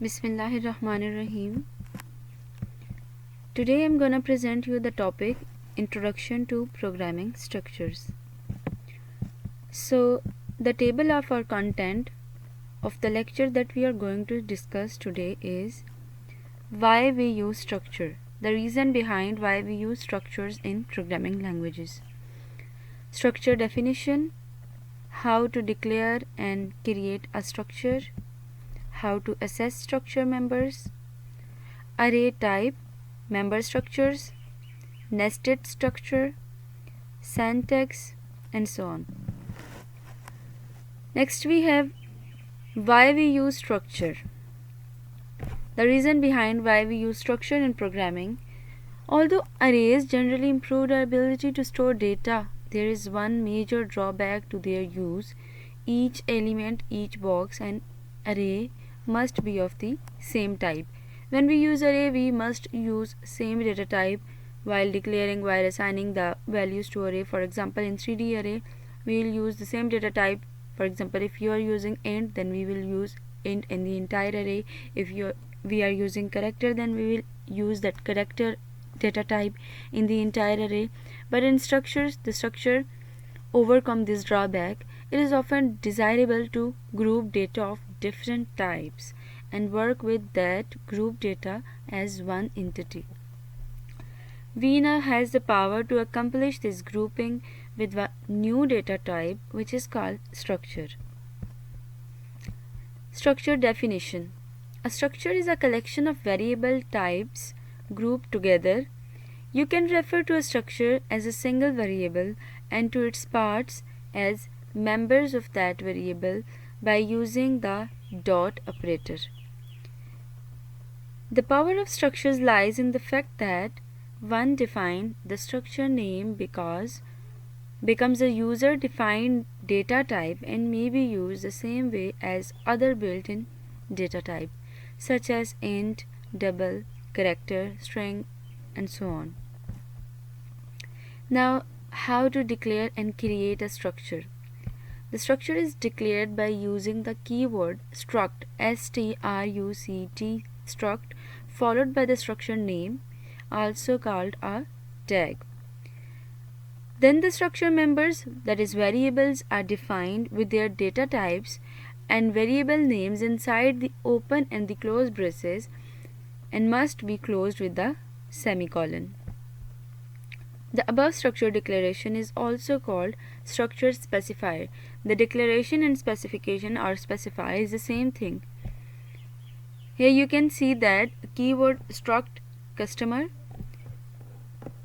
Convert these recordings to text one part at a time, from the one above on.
Bismillahirrahmanirrahim. Today I'm gonna present you the topic Introduction to Programming Structures. So the table of our content of the lecture that we are going to discuss today is why we use structure, the reason behind why we use structures in programming languages, structure definition, how to declare and create a structure, how to assess structure members, array type, member structures, nested structure, syntax, and so on. Next we have why we use structure. The reason behind why we use structure in programming. Although arrays generally improve our ability to store data, there is one major drawback to their use. Each element, each box, and array must be of the same type. When we use array, we must use same data type while assigning the values to array. For example, in 3D array, we will use the same data type. For example, if you are using int, then we will use int in the entire array. If we are using character, then we will use that character data type in the entire array. But in structures, the structure overcome this drawback. It is often desirable to group data of different types and work with that group data as one entity. VNA has the power to accomplish this grouping with a new data type which is called structure. Structure definition. A structure is a collection of variable types grouped together. You can refer to a structure as a single variable and to its parts as members of that variable by using the dot operator. The power of structures lies in the fact that one defined the structure name becomes a user-defined data type and may be used the same way as other built-in data type such as int, double, character, string, and so on. Now, how to declare and create a structure. The structure is declared by using the keyword struct, struct, struct, followed by the structure name, also called a tag. Then the structure members, that is variables, are defined with their data types and variable names inside the open and the closed braces and must be closed with the semicolon. The above structure declaration is also called structure specifier. The declaration and specification or specifier is the same thing. Here you can see that keyword struct customer,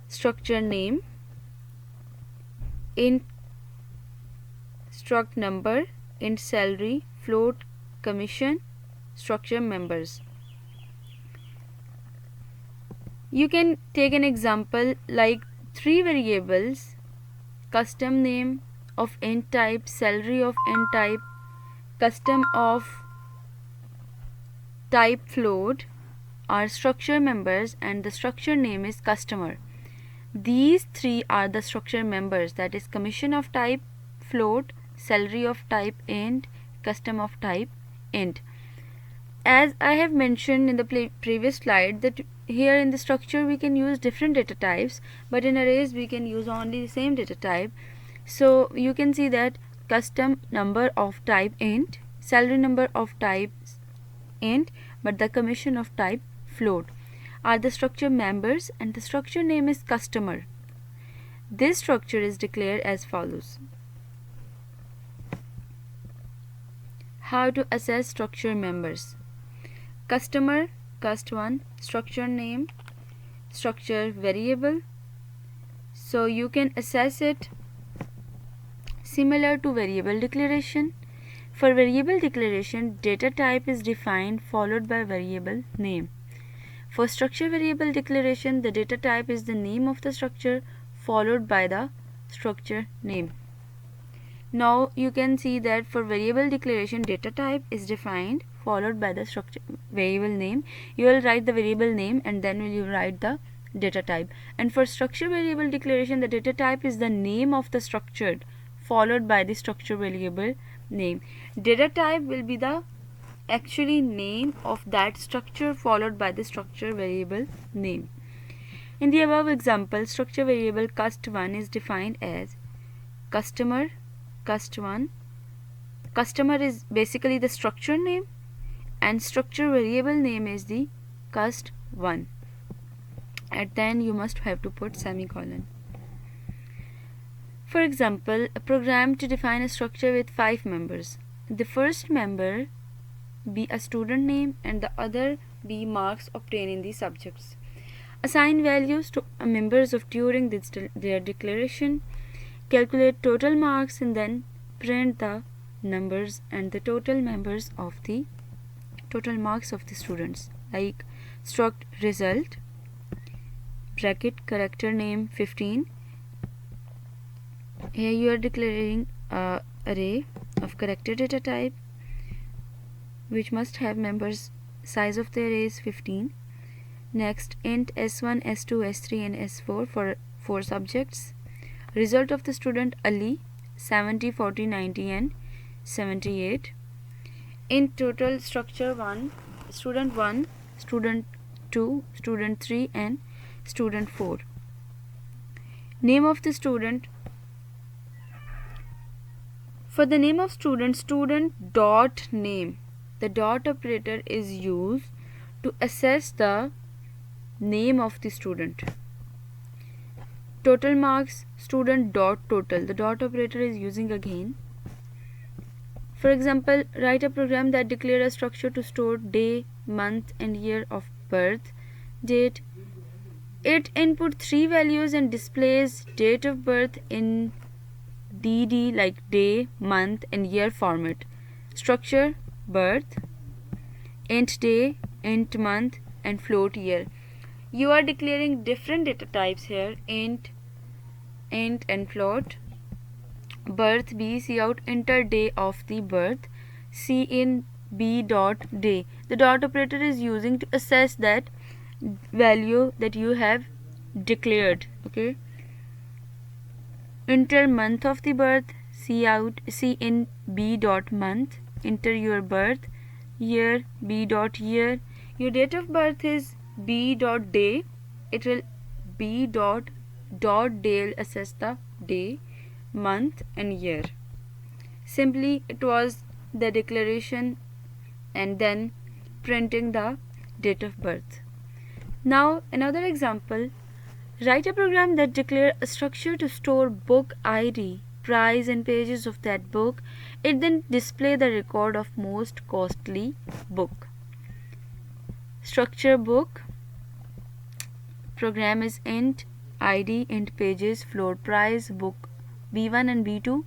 structure name, int struct number, int salary, float commission, structure members. You can take an example like 3 variables, custom name of int type, salary of int type, custom of type float are structure members and the structure name is customer. These 3 are the structure members, that is commission of type float, salary of type int, custom of type int. As I have mentioned in the previous slide that here in the structure we can use different data types, but in arrays we can use only the same data type. So you can see that custom number of type int, salary number of type int, but the commission of type float are the structure members and the structure name is customer. This structure is declared as follows. How to assess structure members. Customer, cust1, structure name, structure variable. So you can assess it similar to variable declaration. For variable declaration, data type is defined followed by variable name. For structure variable declaration, the data type is the name of the structure followed by the structure name. Now you can see that for variable declaration, data type is defined followed by the structure variable name. You will write the variable name and then will you write the data type. And for structure variable declaration, the data type is the name of the structure followed by the structure variable name. Data type will be the actually name of that structure followed by the structure variable name. In the above example, structure variable cust1 is defined as customer cust1. Customer is basically the structure name and structure variable name is the cust1. And then you must have to put semicolon. For example, a program to define a structure with 5 members. The first member be a student name and the other be marks obtained in the subjects. Assign values to members of during their declaration. Calculate total marks and then print the numbers and the total members of the total marks of the students, like struct result bracket character name 15. Here you are declaring a array of character data type which must have members. Size of the array is 15. Next, int s1, s2, s3 and s4 for 4 subjects. Result of the student Ali 70, 40, 90 and 78. In total structure 1, student 1, student 2, student 3 and student 4. Name of the student. For the name of student, student dot name, the dot operator is used to assess the name of the student. Total marks, student dot total, the dot operator is using again. For example, write a program that declares a structure to store day, month and year of birth, date. It input 3 values and displays date of birth in DD like day, month and year format. Structure birth, int day, int month and float year. You are declaring different data types here, int and float. Birth B, see out enter day of the birth, C in B dot day. The dot operator is using to assess that value that you have declared. Okay. Enter month of the birth, C in B dot month, enter your birth, year B dot year. Your date of birth is B dot day. It will B dot day will assess the day, month and year. Simply it was the declaration and then printing the date of birth. Now another example, write a program that declares a structure to store book ID, price and pages of that book. It then display the record of most costly book. Structure book, program is int ID, int pages, float price, book B1 and B2.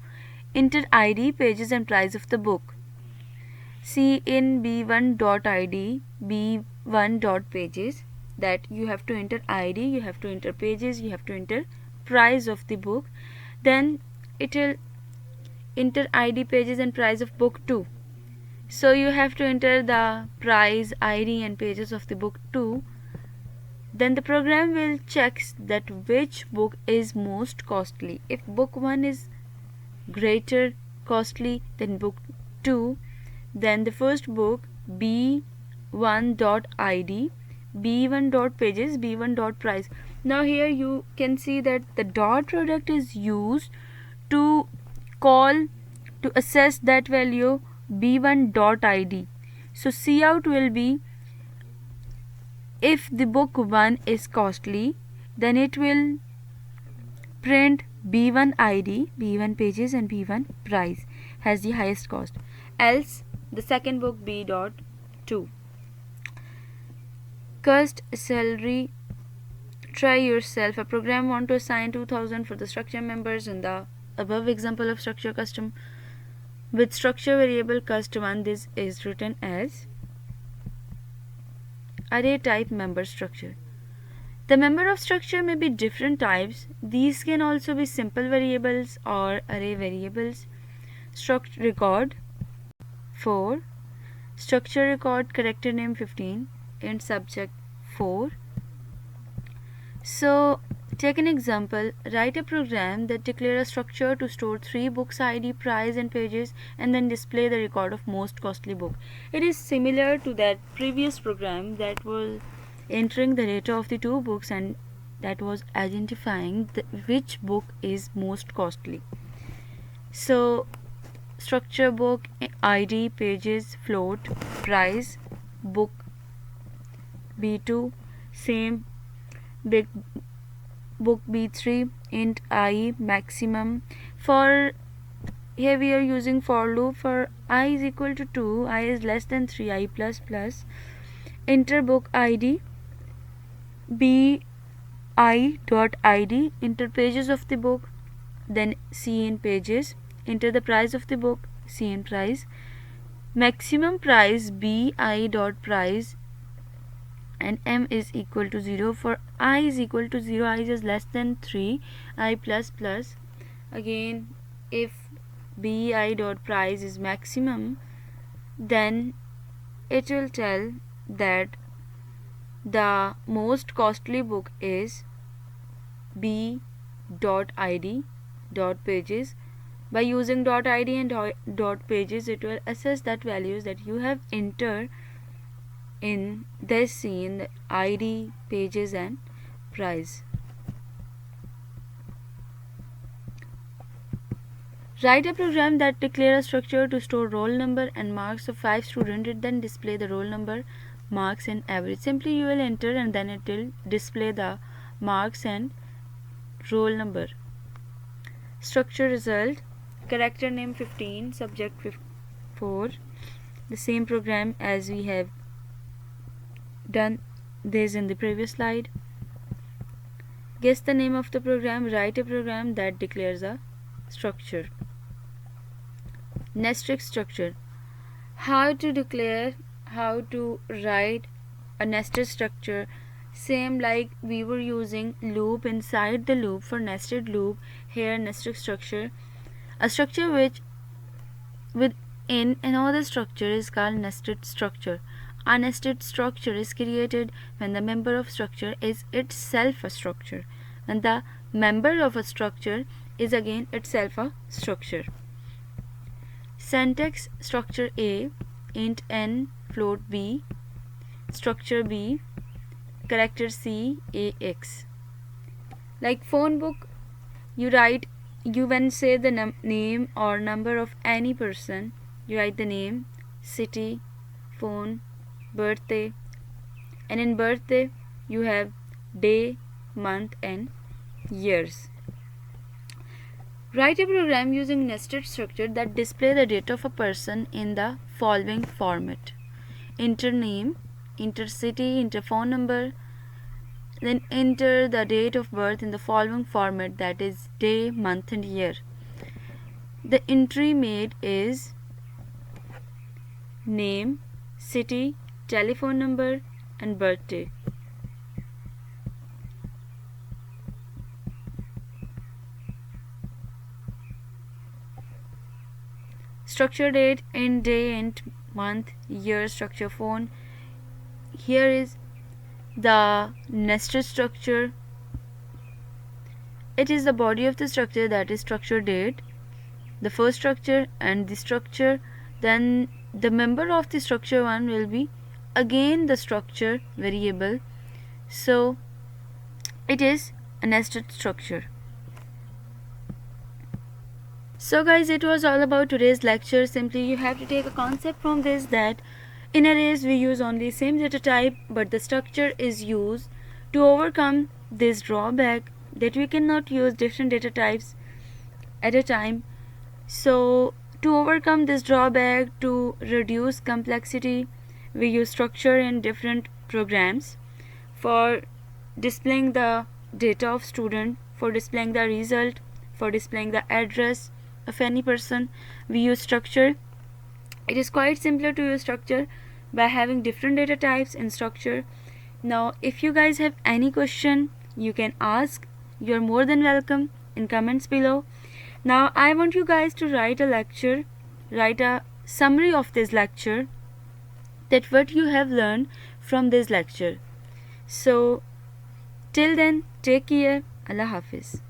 Enter ID, pages and price of the book. C in B1 dot ID, B1 dot pages, that you have to enter ID, you have to enter pages, you have to enter price of the book. Then it will enter ID, pages and price of book 2. So you have to enter the price, ID and pages of the book 2. Then the program will check that which book is most costly. If book 1 is greater costly than book 2, then the first book B1 dot ID, B1 dot pages, B1 dot price. Now here you can see that the dot product is used to call to assess that value B1 dot ID. So cout will be, if the book 1 is costly, then it will print B1 ID, B1 pages and B1 price has the highest cost. Else the second book B dot 2. Cust salary, try yourself. A program want to assign 2000 for the structure members in the above example of structure custom. With structure variable cust1, this is written as array type member structure. The member of structure may be different types. These can also be simple variables or array variables. Struct record 4, structure record character name 15 and subject 4. So Take an example. Write a program that declares a structure to store 3 books ID, price and pages, and then display the record of most costly book. It is similar to that previous program that was entering the data of the 2 books and that was identifying which book is most costly. So structure, book ID, pages, float, price, book B2, same, big book B3, int I, maximum. For here we are using for loop. For I is equal to 2, I is less than 3, I plus plus. Enter book ID, B I dot ID, enter pages of the book, then C in pages, enter the price of the book, C in price, maximum price B I dot price, and M is equal to 0. For I is equal to 0, I is less than 3, I plus plus. Again, if bi dot price is maximum, then it will tell that the most costly book is b dot id dot pages. By using dot id and dot pages, it will assess that values that you have entered in this scene, id, pages and price. Write a program that declares a structure to store roll number and marks of 5 students. It then display the roll number, marks and average. Simply you will enter and then it will display the marks and roll number. Structure result, character name 15, subject 4. The same program as we have done this in the previous slide. Guess the name of the program. Write a program that declares a structure. Nested structure. How to write a nested structure. Same like we were using loop inside the loop for nested loop. Here nested structure. A structure which within another structure is called nested structure. A nested structure is created when the member of structure is itself a structure, and the member of a structure is again itself a structure. Syntax: structure A, int n, float b, structure B, character C, AX. Like phone book, you when say the name or number of any person, you write the name, city, phone, birthday, and in birthday you have day, month and years. Write a program using nested structure that display the date of a person in the following format: enter name, enter city, enter phone number, then enter the date of birth in the following format, that is day, month and year. The entry made is name, city, telephone number and birthday. Structure date, end day, end month, year, structure phone. Here is the nested structure. It is the body of the structure, that is structure date, the first structure and the structure. Then the member of the structure 1 will be again the structure variable. So it is a nested structure. So guys, it was all about today's lecture. Simply you have to take a concept from this, that in arrays we use only same data type, but the structure is used to overcome this drawback that we cannot use different data types at a time. So to overcome this drawback, to reduce complexity, we use structure in different programs. For displaying the data of student, for displaying the result, for displaying the address of any person, we use structure. It is quite simpler to use structure by having different data types in structure. Now if you guys have any question, you can ask. You are more than welcome in comments below. Now I want you guys to write a summary of this lecture, that what you have learned from this lecture. So till then, take care. Allah Hafiz.